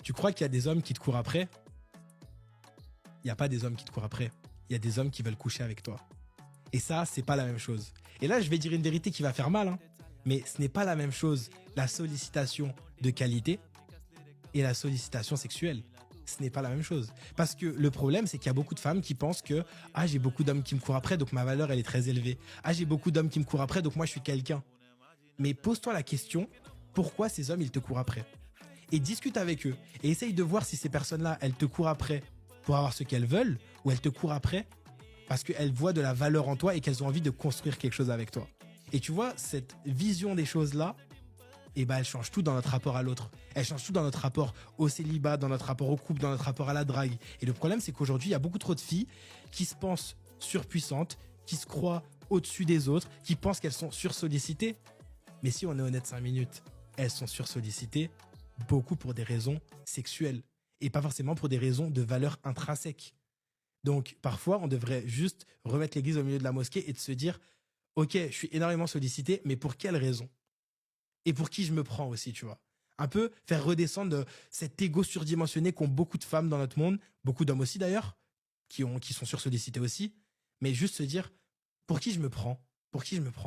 Tu crois qu'il y a des hommes qui te courent après? Il n'y a pas des hommes qui te courent après. Il y a des hommes qui veulent coucher avec toi. Et ça, c'est pas la même chose. Et là, je vais dire une vérité qui va faire mal, hein. Mais ce n'est pas la même chose, la sollicitation de qualité et la sollicitation sexuelle. Ce n'est pas la même chose. Parce que le problème, c'est qu'il y a beaucoup de femmes qui pensent que « Ah, j'ai beaucoup d'hommes qui me courent après, donc ma valeur, elle est très élevée. Ah, j'ai beaucoup d'hommes qui me courent après, donc moi, je suis quelqu'un. » Mais pose-toi la question, pourquoi ces hommes, ils te courent après? Et discute avec eux. Et essaye de voir si ces personnes-là, elles te courent après pour avoir ce qu'elles veulent, ou elles te courent après parce qu'elles voient de la valeur en toi et qu'elles ont envie de construire quelque chose avec toi. Et tu vois, cette vision des choses-là, eh ben, elle change tout dans notre rapport à l'autre. Elle change tout dans notre rapport au célibat, dans notre rapport au couple, dans notre rapport à la drague. Et le problème, c'est qu'aujourd'hui, il y a beaucoup trop de filles qui se pensent surpuissantes, qui se croient au-dessus des autres, qui pensent qu'elles sont sursollicitées. Mais si on est honnête 5 minutes, elles sont sursollicitées beaucoup pour des raisons sexuelles et pas forcément pour des raisons de valeur intrinsèque. Donc, parfois, on devrait juste remettre l'église au milieu de la mosquée et de se dire « Ok, je suis énormément sollicité, mais pour quelle raison ?» Et pour qui je me prends aussi, tu vois. Un peu faire redescendre cet ego surdimensionné qu'ont beaucoup de femmes dans notre monde, beaucoup d'hommes aussi d'ailleurs, qui sont sursollicités aussi, mais juste se dire « Pour qui je me prends ? Pour qui je me prends ?»